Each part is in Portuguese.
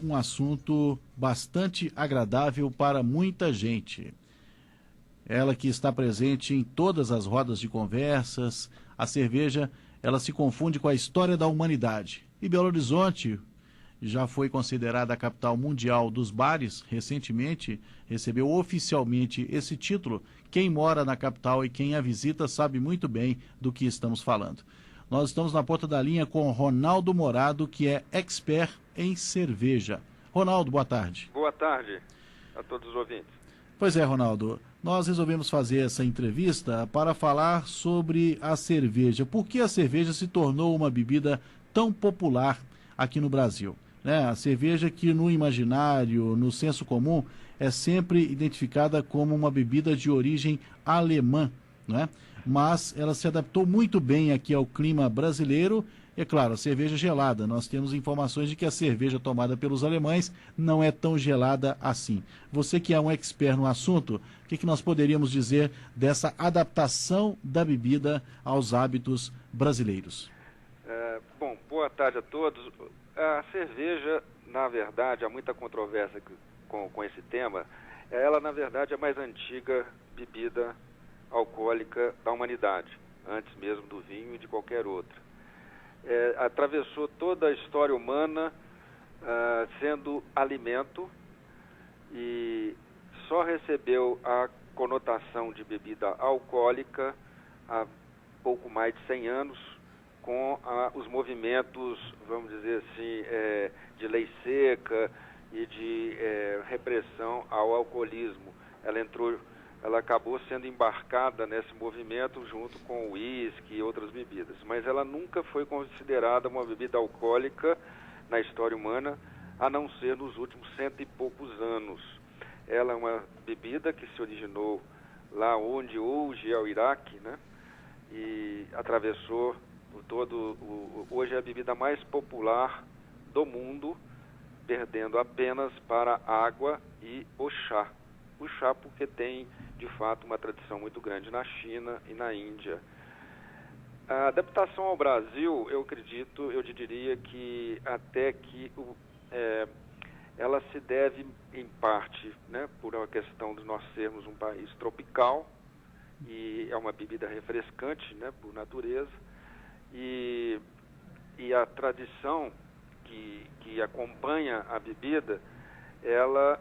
um assunto bastante agradável para muita gente. Ela que está presente em todas as rodas de conversas, a cerveja, ela se confunde com a história da humanidade. E Belo Horizonte já foi considerada a capital mundial dos bares, recentemente recebeu oficialmente esse título. Quem mora na capital e quem a visita sabe muito bem do que estamos falando. Nós estamos na ponta da linha com Ronaldo Morado, que é expert em cerveja. Ronaldo, boa tarde. Boa tarde a todos os ouvintes. Pois é, Ronaldo, nós resolvemos fazer essa entrevista para falar sobre a cerveja. Por que a cerveja se tornou uma bebida tão popular aqui no Brasil? A cerveja que no imaginário, no senso comum, é sempre identificada como uma bebida de origem alemã, né? Mas ela se adaptou muito bem aqui ao clima brasileiro. É claro, a cerveja gelada. Nós temos informações de que a cerveja tomada pelos alemães não é tão gelada assim. Você que é um expert no assunto, o que nós poderíamos dizer dessa adaptação da bebida aos hábitos brasileiros? Bom, boa tarde a todos. A cerveja, na verdade, há muita controvérsia com esse tema. Ela, na verdade, é a mais antiga bebida alcoólica da humanidade, antes mesmo do vinho e de qualquer outra. Atravessou toda a história humana sendo alimento e só recebeu a conotação de bebida alcoólica há pouco mais de 100 anos, com os movimentos, vamos dizer assim, de lei seca e de repressão ao alcoolismo. Ela acabou sendo embarcada nesse movimento junto com o uísque e outras bebidas, mas ela nunca foi considerada uma bebida alcoólica na história humana, a não ser nos últimos 100 e poucos anos. Ela é uma bebida que se originou lá onde hoje é o Iraque, né? E atravessou por hoje é a bebida mais popular do mundo, perdendo apenas para a água e o chá. O chá porque tem, de fato, uma tradição muito grande na China e na Índia. A adaptação ao Brasil, eu diria que até que ela se deve, em parte, né, por uma questão de nós sermos um país tropical, e é uma bebida refrescante, né, por natureza, e a tradição que acompanha a bebida, ela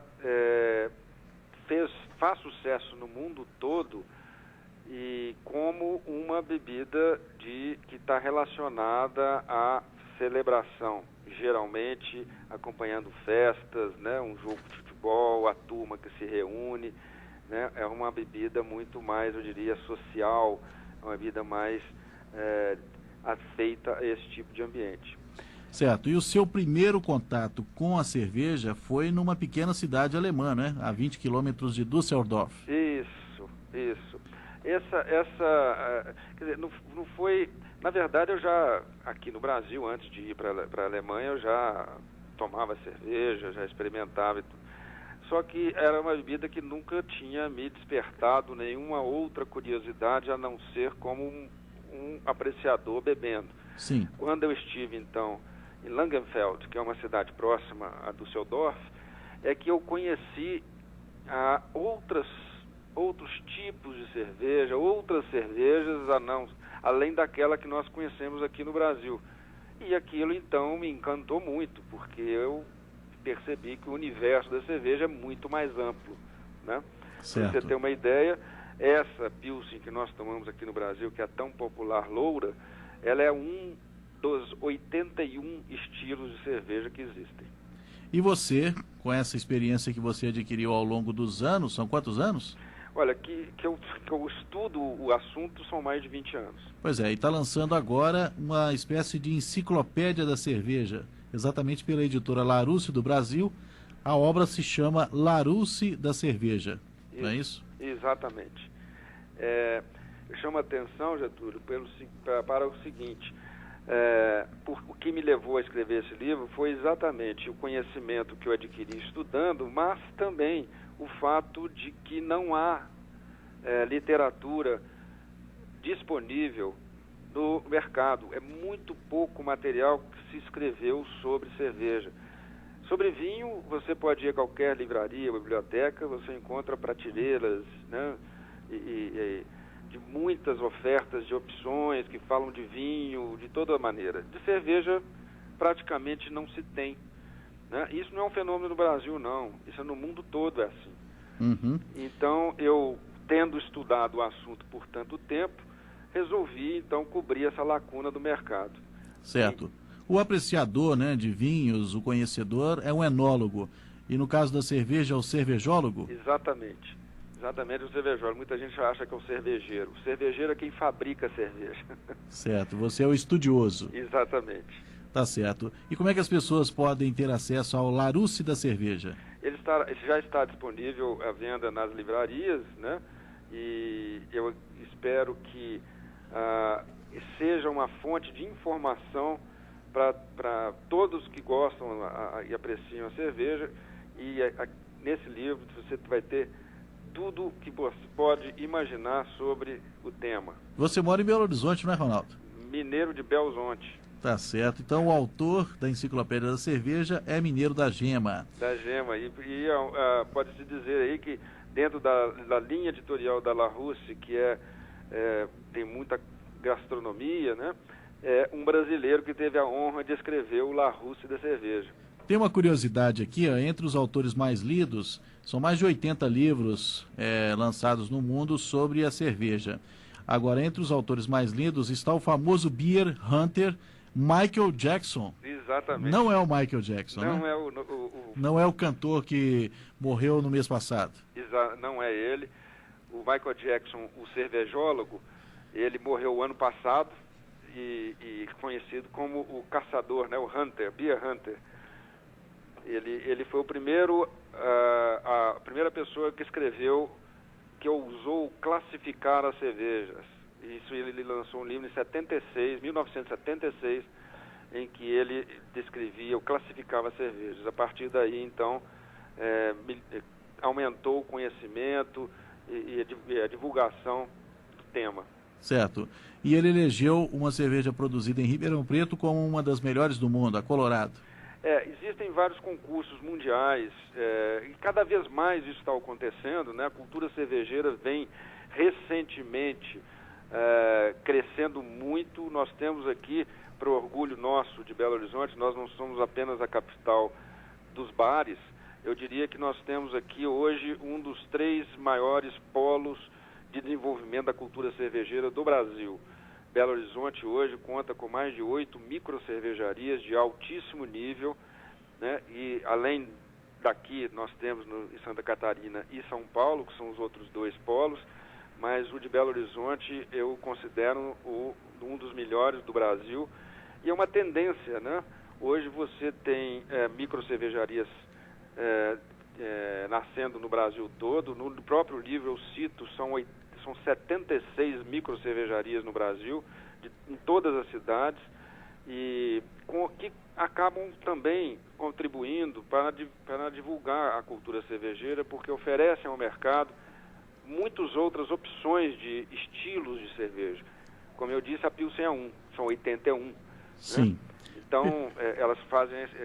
faz sucesso no mundo todo e como uma bebida que está relacionada à celebração, geralmente acompanhando festas, né, um jogo de futebol, a turma que se reúne, né, é uma bebida muito mais, eu diria, social, uma bebida mais aceita a esse tipo de ambiente. Certo. E o seu primeiro contato com a cerveja foi numa pequena cidade alemã, né? A 20 quilômetros de Düsseldorf. Isso. Quer dizer, não foi... Na verdade, eu já, aqui no Brasil, antes de ir para a Alemanha, eu já tomava cerveja, já experimentava e tudo. Só que era uma bebida que nunca tinha me despertado nenhuma outra curiosidade, a não ser como um apreciador bebendo. Sim. Quando eu estive, então, em Langenfeld, que é uma cidade próxima a Düsseldorf, é que eu conheci outros tipos de cerveja, outras cervejas, além daquela que nós conhecemos aqui no Brasil. E aquilo, então, me encantou muito, porque eu percebi que o universo da cerveja é muito mais amplo, né? Para você ter uma ideia, essa Pilsen que nós tomamos aqui no Brasil, que é tão popular, loura, ela é um dos 81 estilos de cerveja que existem. E você, com essa experiência que você adquiriu ao longo dos anos, são quantos anos? Olha, que eu estudo o assunto são mais de 20 anos. Pois é, e está lançando agora uma espécie de enciclopédia da cerveja, exatamente pela editora Larousse do Brasil. A obra se chama Larousse da Cerveja, não é isso? Exatamente. Eu chamo a atenção, Getúlio, para o seguinte, o que me levou a escrever esse livro foi exatamente o conhecimento que eu adquiri estudando, mas também o fato de que não há literatura disponível no mercado. É muito pouco material que se escreveu sobre cerveja. Sobre vinho, você pode ir a qualquer livraria, biblioteca, você encontra prateleiras, né, de muitas ofertas, de opções que falam de vinho, de toda maneira. De cerveja, praticamente não se tem, né? Isso não é um fenômeno no Brasil, não. Isso é no mundo todo, é assim. Uhum. Então, eu, tendo estudado o assunto por tanto tempo, resolvi, então, cobrir essa lacuna do mercado. Certo. O apreciador, né, de vinhos, o conhecedor, é um enólogo. E no caso da cerveja, é o cervejólogo? Exatamente. Exatamente, o cervejólogo. Muita gente acha que é o cervejeiro. O cervejeiro é quem fabrica a cerveja. Certo. Você é o estudioso. Exatamente. Tá certo. E como é que as pessoas podem ter acesso ao Larousse da cerveja? Ele já está disponível à venda nas livrarias, né? E eu espero que seja uma fonte de informação para todos que gostam e apreciam a cerveja. E nesse livro você vai ter tudo que você pode imaginar sobre o tema. Você mora em Belo Horizonte, não é, Ronaldo? Mineiro de Belo Horizonte. Tá certo. Então o autor da Enciclopédia da Cerveja é mineiro da Gema. Da Gema. E pode-se dizer aí que dentro da linha editorial da Larousse, que tem muita gastronomia, né? É um brasileiro que teve a honra de escrever o Larousse da cerveja. Tem uma curiosidade aqui, ó, entre os autores mais lidos, são mais de 80 livros lançados no mundo sobre a cerveja. Agora, entre os autores mais lidos está o famoso beer hunter Michael Jackson. Exatamente. Não é o Michael Jackson, não, né? É Não é o cantor que morreu no mês passado. Não é ele. O Michael Jackson, o cervejólogo, ele morreu o ano passado e conhecido como o caçador, né? O hunter, beer hunter. Ele foi a primeira pessoa que escreveu, que ousou classificar as cervejas. Isso ele lançou um livro em 1976, em que ele descrevia ou classificava as cervejas. A partir daí, então, aumentou o conhecimento e a divulgação do tema. Certo. E ele elegeu uma cerveja produzida em Ribeirão Preto como uma das melhores do mundo, a Colorado. Existem vários concursos mundiais e cada vez mais isso está acontecendo, né? A cultura cervejeira vem recentemente crescendo muito. Nós temos aqui, para o orgulho nosso de Belo Horizonte, nós não somos apenas a capital dos bares. Eu diria que nós temos aqui hoje um dos 3 maiores polos de desenvolvimento da cultura cervejeira do Brasil. Belo Horizonte hoje conta com mais de 8 microcervejarias de altíssimo nível, né? E além daqui nós temos em Santa Catarina e São Paulo, que são os outros 2 polos, mas o de Belo Horizonte eu considero um dos melhores do Brasil. E é uma tendência, né? Hoje você tem microcervejarias nascendo no Brasil todo. No próprio livro eu cito, são 76 microcervejarias no Brasil, em todas as cidades, e que acabam também contribuindo para divulgar a cultura cervejeira, porque oferecem ao mercado muitas outras opções de estilos de cerveja. Como eu disse, a Pilsen é são 81. Sim. Né? Então, elas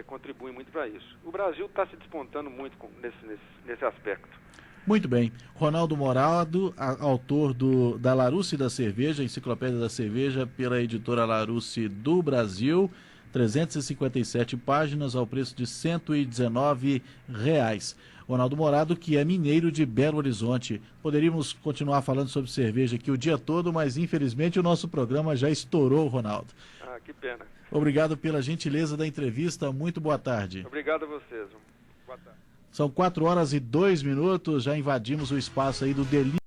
contribuem muito para isso. O Brasil está se despontando muito nesse aspecto. Muito bem. Ronaldo Morado, autor da Larousse da Cerveja, Enciclopédia da Cerveja, pela editora Larousse do Brasil, 357 páginas ao preço de R$ 119. Ronaldo Morado, que é mineiro de Belo Horizonte. Poderíamos continuar falando sobre cerveja aqui o dia todo, mas infelizmente o nosso programa já estourou, Ronaldo. Que pena. Obrigado pela gentileza da entrevista. Muito boa tarde. Obrigado a vocês. Boa tarde. São 4 horas e 2 minutos, já invadimos o espaço aí do delírio.